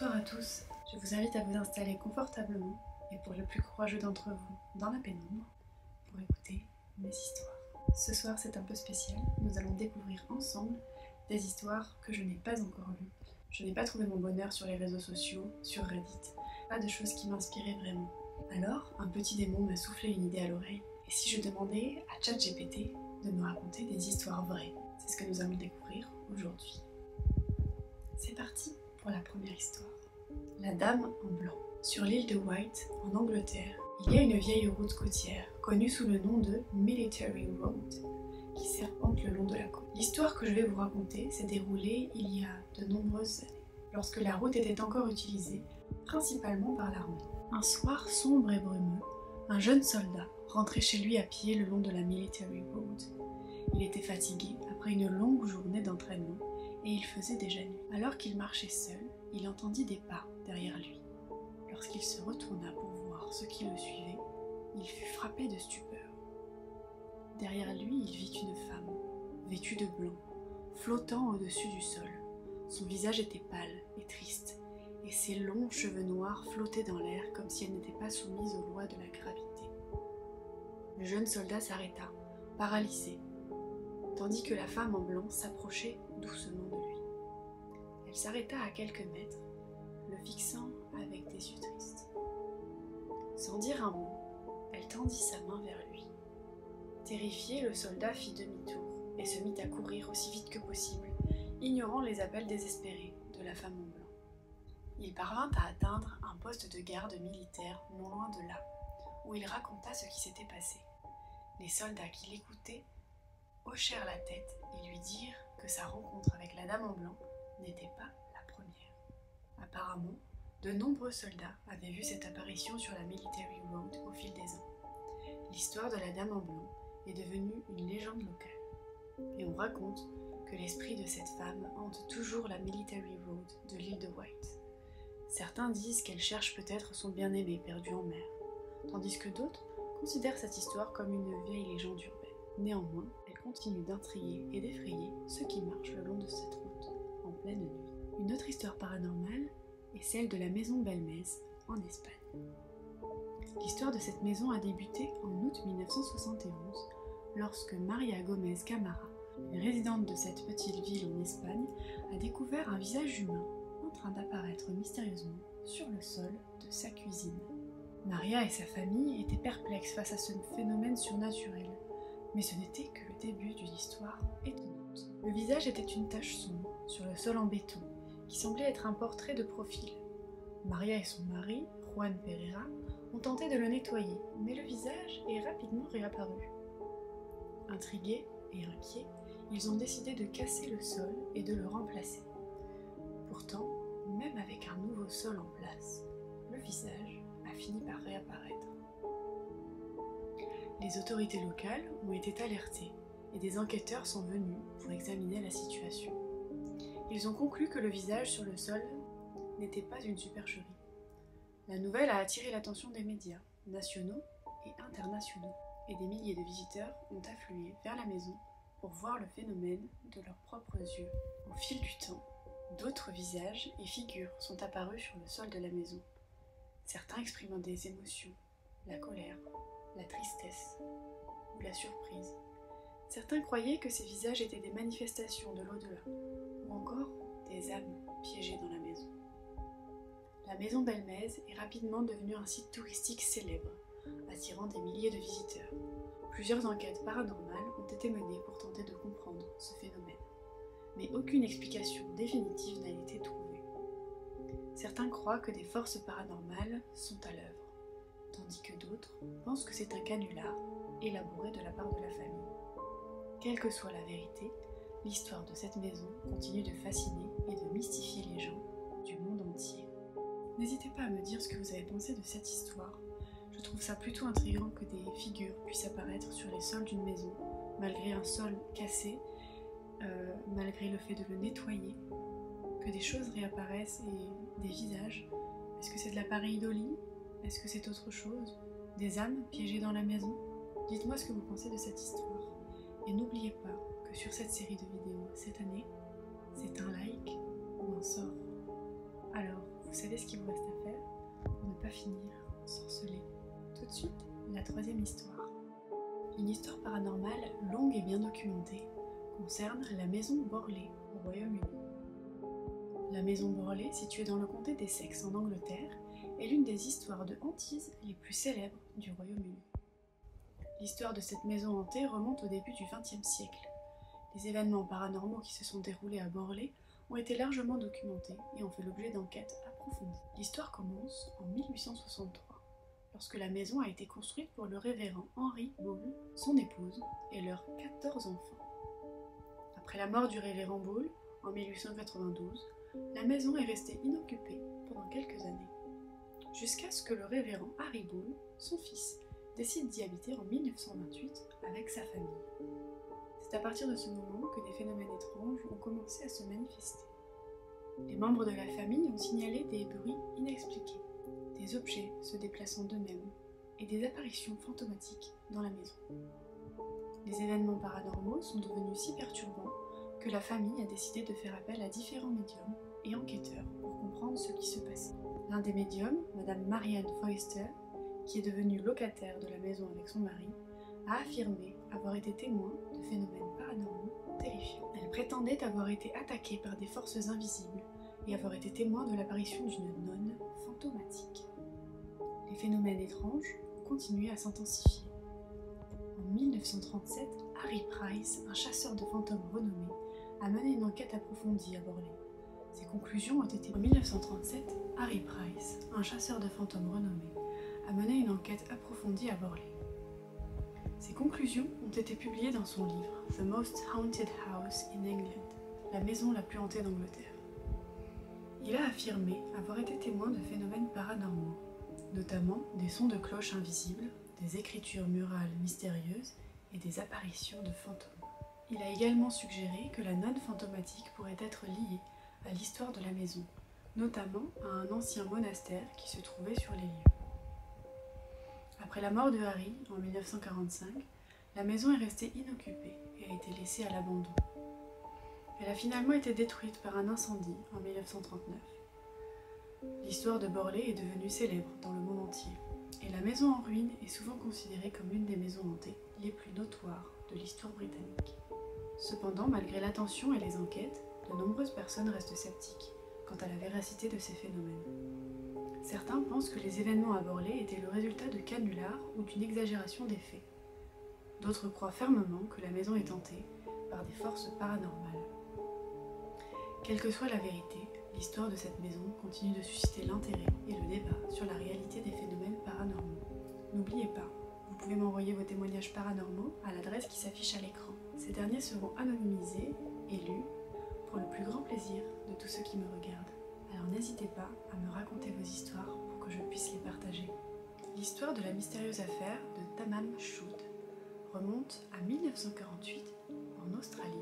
Bonsoir à tous, je vous invite à vous installer confortablement et pour le plus courageux d'entre vous dans la pénombre pour écouter mes histoires. Ce soir c'est un peu spécial, nous allons découvrir ensemble des histoires que je n'ai pas encore lues. Je n'ai pas trouvé mon bonheur sur les réseaux sociaux, sur Reddit, pas de choses qui m'inspiraient vraiment. Alors un petit démon m'a soufflé une idée à l'oreille, et si je demandais à ChatGPT de me raconter des histoires vraies? C'est ce que nous allons découvrir aujourd'hui. C'est parti pour la première histoire. La Dame en blanc. Sur l'île de Wight, en Angleterre, il y a une vieille route côtière, connue sous le nom de Military Road, qui serpente le long de la côte. L'histoire que je vais vous raconter s'est déroulée il y a de nombreuses années, lorsque la route était encore utilisée, principalement par l'armée. Un soir sombre et brumeux, un jeune soldat rentrait chez lui à pied le long de la Military Road. Il était fatigué après une longue journée d'entraînement et il faisait déjà nuit. Alors qu'il marchait seul, il entendit des pas derrière lui. Lorsqu'il se retourna pour voir ce qui le suivait, il fut frappé de stupeur. Derrière lui, il vit une femme, vêtue de blanc, flottant au-dessus du sol. Son visage était pâle et triste, et ses longs cheveux noirs flottaient dans l'air comme si elle n'était pas soumise aux lois de la gravité. Le jeune soldat s'arrêta, paralysé, tandis que la femme en blanc s'approchait doucement de lui. Elle s'arrêta à quelques mètres, le fixant avec des yeux tristes. Sans dire un mot, elle tendit sa main vers lui. Terrifié, le soldat fit demi-tour et se mit à courir aussi vite que possible, ignorant les appels désespérés de la femme en blanc. Il parvint à atteindre un poste de garde militaire non loin de là, où il raconta ce qui s'était passé. Les soldats qui l'écoutaient hochèrent la tête et lui dirent que sa rencontre avec la Dame en blanc n'était pas la première. Apparemment, de nombreux soldats avaient vu cette apparition sur la Military Road au fil des ans. L'histoire de la Dame en blanc est devenue une légende locale, et on raconte que l'esprit de cette femme hante toujours la Military Road de l'île de Wight. Certains disent qu'elle cherche peut-être son bien-aimé perdu en mer, tandis que d'autres considèrent cette histoire comme une vieille légende urbaine. Néanmoins, elle continue d'intriguer et d'effrayer ceux qui marchent le long de cette route en pleine nuit. Une autre histoire paranormale est celle de la maison Belmez en Espagne. L'histoire de cette maison a débuté en août 1971 lorsque Maria Gomez Camara, une résidente de cette petite ville en Espagne, a découvert un visage humain en train d'apparaître mystérieusement sur le sol de sa cuisine. Maria et sa famille étaient perplexes face à ce phénomène surnaturel, mais ce n'était que le début d'une histoire étonnante. Le visage était une tache sombre sur le sol en béton, qui semblait être un portrait de profil. Maria et son mari, Juan Pereira, ont tenté de le nettoyer, mais le visage est rapidement réapparu. Intrigués et inquiets, ils ont décidé de casser le sol et de le remplacer. Pourtant, même avec un nouveau sol en place, le visage a fini par réapparaître. Les autorités locales ont été alertées et des enquêteurs sont venus pour examiner la situation. Ils ont conclu que le visage sur le sol n'était pas une supercherie. La nouvelle a attiré l'attention des médias, nationaux et internationaux, et des milliers de visiteurs ont afflué vers la maison pour voir le phénomène de leurs propres yeux. Au fil du temps, d'autres visages et figures sont apparus sur le sol de la maison, certains exprimant des émotions, la colère, la tristesse ou la surprise. Certains croyaient que ces visages étaient des manifestations de l'au-delà, ou encore des âmes piégées dans la maison. La maison Belmez est rapidement devenue un site touristique célèbre, attirant des milliers de visiteurs. Plusieurs enquêtes paranormales ont été menées pour tenter de comprendre ce phénomène, mais aucune explication définitive n'a été trouvée. Certains croient que des forces paranormales sont à l'œuvre, tandis que d'autres pensent que c'est un canular élaboré de la part de la famille. Quelle que soit la vérité, l'histoire de cette maison continue de fasciner et de mystifier les gens du monde entier. N'hésitez pas à me dire ce que vous avez pensé de cette histoire. Je trouve ça plutôt intriguant que des figures puissent apparaître sur les sols d'une maison, malgré un sol cassé, malgré le fait de le nettoyer, que des choses réapparaissent et des visages. Est-ce que c'est de la pareidolie ? Est-ce que c'est autre chose? Des âmes piégées dans la maison? Dites-moi ce que vous pensez de cette histoire. Et n'oubliez pas que sur cette série de vidéos cette année, c'est un like ou un sort. Alors, vous vous savez ce qu'il vous reste à faire pour ne pas finir ensorcelé. Tout de suite, la troisième histoire. Une histoire paranormale longue et bien documentée concerne la maison Borley au Royaume-Uni. La maison Borley, située dans le comté d'Essex en Angleterre, est l'une des histoires de hantise les plus célèbres du Royaume-Uni. L'histoire de cette maison hantée remonte au début du XXe siècle. Les événements paranormaux qui se sont déroulés à Borley ont été largement documentés et ont fait l'objet d'enquêtes approfondies. L'histoire commence en 1863, lorsque la maison a été construite pour le révérend Henry Ball, son épouse et leurs 14 enfants. Après la mort du révérend Ball, en 1892, la maison est restée inoccupée pendant quelques années, jusqu'à ce que le révérend Harry Ball, son fils, décide d'y habiter en 1928 avec sa famille. C'est à partir de ce moment que des phénomènes étranges ont commencé à se manifester. Les membres de la famille ont signalé des bruits inexpliqués, des objets se déplaçant d'eux-mêmes et des apparitions fantomatiques dans la maison. Les événements paranormaux sont devenus si perturbants que la famille a décidé de faire appel à différents médiums et enquêteurs pour comprendre ce qui se passait. L'un des médiums, Madame Marianne Foyster, qui est devenue locataire de la maison avec son mari, a affirmé avoir été témoin de phénomènes paranormaux terrifiants. Elle prétendait avoir été attaquée par des forces invisibles et avoir été témoin de l'apparition d'une nonne fantomatique. Les phénomènes étranges ont continué à s'intensifier. En 1937, Harry Price, un chasseur de fantômes renommé, a mené une enquête approfondie à Borley. Ses conclusions ont été... En 1937, Harry Price, un chasseur de fantômes renommé, a mené une enquête approfondie à Borley. Ses conclusions ont été publiées dans son livre The Most Haunted House in England, la maison la plus hantée d'Angleterre. Il a affirmé avoir été témoin de phénomènes paranormaux, notamment des sons de cloches invisibles, des écritures murales mystérieuses et des apparitions de fantômes. Il a également suggéré que la nonne fantomatique pourrait être liée à l'histoire de la maison, notamment à un ancien monastère qui se trouvait sur les lieux. Après la mort de Harry, en 1945, la maison est restée inoccupée et a été laissée à l'abandon. Elle a finalement été détruite par un incendie en 1939. L'histoire de Borley est devenue célèbre dans le monde entier, et la maison en ruine est souvent considérée comme l'une des maisons hantées les plus notoires de l'histoire britannique. Cependant, malgré l'attention et les enquêtes, de nombreuses personnes restent sceptiques quant à la véracité de ces phénomènes. Certains pensent que les événements à Borley étaient le résultat de canulars ou d'une exagération des faits. D'autres croient fermement que la maison est hantée par des forces paranormales. Quelle que soit la vérité, l'histoire de cette maison continue de susciter l'intérêt et le débat sur la réalité des phénomènes paranormaux. N'oubliez pas, vous pouvez m'envoyer vos témoignages paranormaux à l'adresse qui s'affiche à l'écran. Ces derniers seront anonymisés et lus pour le plus grand plaisir de tous ceux qui me regardent. Alors n'hésitez pas à me raconter vos histoires pour que je puisse les partager. L'histoire de la mystérieuse affaire de Tamam Shud remonte à 1948 en Australie,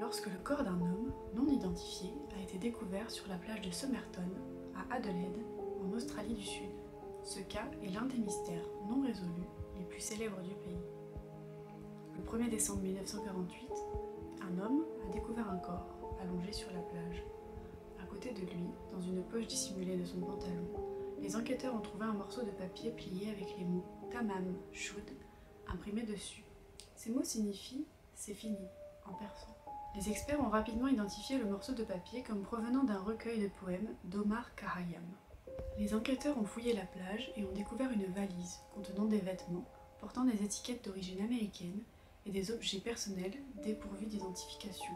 lorsque le corps d'un homme non identifié a été découvert sur la plage de Somerton à Adelaide en Australie du Sud. Ce cas est l'un des mystères non résolus les plus célèbres du pays. Le 1er décembre 1948, un homme a découvert un corps allongé sur la plage. À côté de lui, dans une poche dissimulée de son pantalon, les enquêteurs ont trouvé un morceau de papier plié avec les mots « Tamam Shud » imprimés dessus. Ces mots signifient « c'est fini » en persan. Les experts ont rapidement identifié le morceau de papier comme provenant d'un recueil de poèmes d'Omar Khayyam. Les enquêteurs ont fouillé la plage et ont découvert une valise contenant des vêtements portant des étiquettes d'origine américaine et des objets personnels dépourvus d'identification.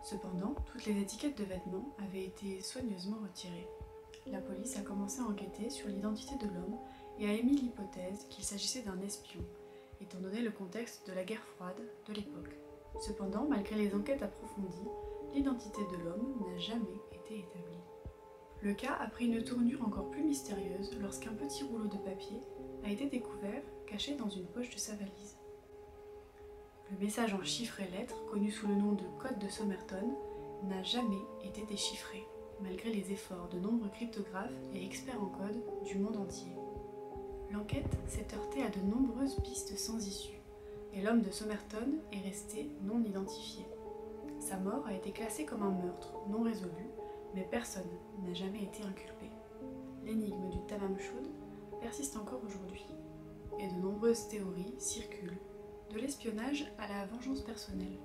Cependant, toutes les étiquettes de vêtements avaient été soigneusement retirées. La police a commencé à enquêter sur l'identité de l'homme et a émis l'hypothèse qu'il s'agissait d'un espion, étant donné le contexte de la guerre froide de l'époque. Cependant, malgré les enquêtes approfondies, l'identité de l'homme n'a jamais été établie. Le cas a pris une tournure encore plus mystérieuse lorsqu'un petit rouleau de papier a été découvert caché dans une poche de sa valise. Le message en chiffres et lettres, connu sous le nom de Code de Somerton, n'a jamais été déchiffré, malgré les efforts de nombreux cryptographes et experts en code du monde entier. L'enquête s'est heurtée à de nombreuses pistes sans issue, et l'homme de Somerton est resté non identifié. Sa mort a été classée comme un meurtre non résolu, mais personne n'a jamais été inculpé. L'énigme du Tamam Shud persiste encore aujourd'hui, et de nombreuses théories circulent, de l'espionnage à la vengeance personnelle.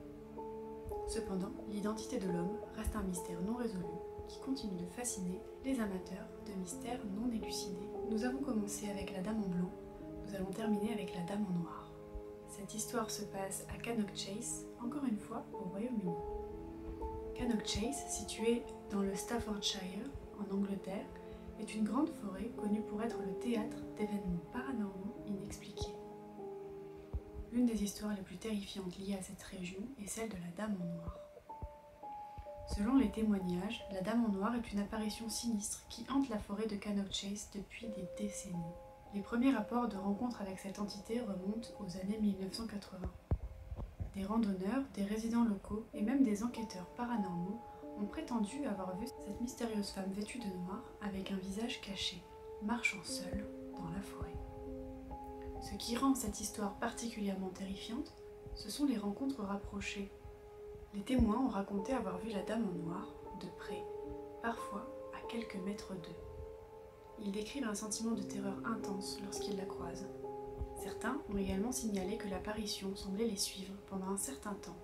Cependant, l'identité de l'homme reste un mystère non résolu qui continue de fasciner les amateurs de mystères non élucidés. Nous avons commencé avec la Dame en blanc, nous allons terminer avec la Dame en noir. Cette histoire se passe à Cannock Chase, encore une fois au Royaume-Uni. Cannock Chase, situé dans le Staffordshire, en Angleterre, est une grande forêt connue pour être le théâtre d'événements paranormaux inexpliqués. L'une des histoires les plus terrifiantes liées à cette région est celle de la Dame en noir. Selon les témoignages, la Dame en noir est une apparition sinistre qui hante la forêt de Cannock Chase depuis des décennies. Les premiers rapports de rencontres avec cette entité remontent aux années 1980. Des randonneurs, des résidents locaux et même des enquêteurs paranormaux ont prétendu avoir vu cette mystérieuse femme vêtue de noir avec un visage caché, marchant seule dans la forêt. Ce qui rend cette histoire particulièrement terrifiante, ce sont les rencontres rapprochées. Les témoins ont raconté avoir vu la Dame en noir, de près, parfois à quelques mètres d'eux. Ils décrivent un sentiment de terreur intense lorsqu'ils la croisent. Certains ont également signalé que l'apparition semblait les suivre pendant un certain temps,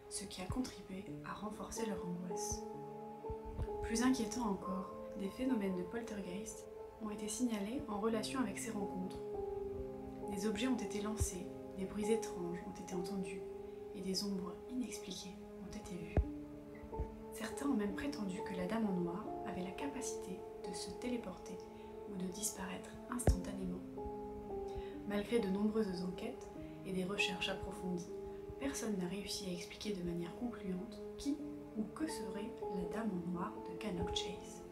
ce qui a contribué à renforcer leur angoisse. Plus inquiétant encore, des phénomènes de poltergeist ont été signalés en relation avec ces rencontres. Des objets ont été lancés, des bruits étranges ont été entendus et des ombres inexpliquées ont été vues. Certains ont même prétendu que la Dame en noir avait la capacité de se téléporter ou de disparaître instantanément. Malgré de nombreuses enquêtes et des recherches approfondies, personne n'a réussi à expliquer de manière concluante qui ou que serait la Dame en noir de Cannock Chase.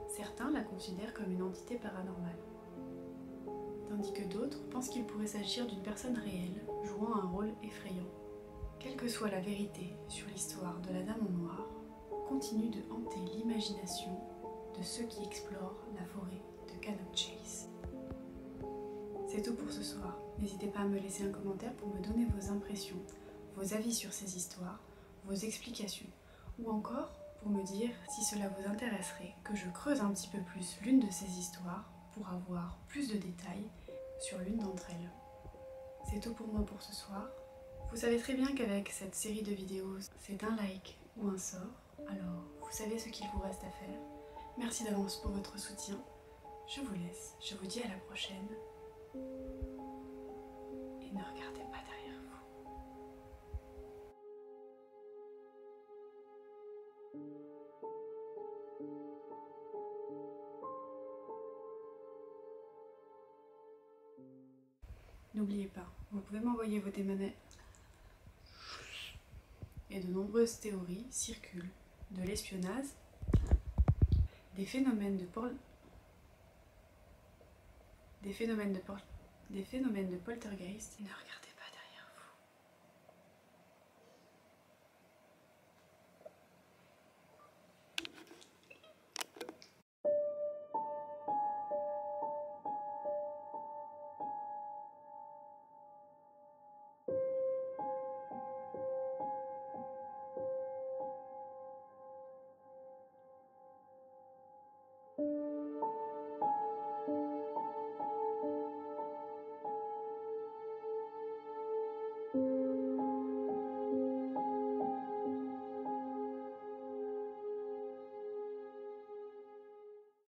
Certains la considèrent comme une entité paranormale, tandis que d'autres pensent qu'il pourrait s'agir d'une personne réelle jouant un rôle effrayant. Quelle que soit la vérité sur l'histoire de la Dame en noir, continue de hanter l'imagination de ceux qui explorent la forêt de Cannock Chase. C'est tout pour ce soir. N'hésitez pas à me laisser un commentaire pour me donner vos impressions, vos avis sur ces histoires, vos explications, ou encore pour me dire si cela vous intéresserait que je creuse un petit peu plus l'une de ces histoires pour avoir plus de détails sur l'une d'entre elles. C'est tout pour moi pour ce soir. Vous savez très bien qu'avec cette série de vidéos, c'est un like ou un sort, alors vous savez ce qu'il vous reste à faire. Merci d'avance pour votre soutien. Je vous laisse, je vous dis à la prochaine. Et ne regardez pas derrière vous. N'oubliez pas, vous pouvez m'envoyer vos témoignages. Et de nombreuses théories circulent de l'espionnage, des phénomènes de poltergeist. Ne regardez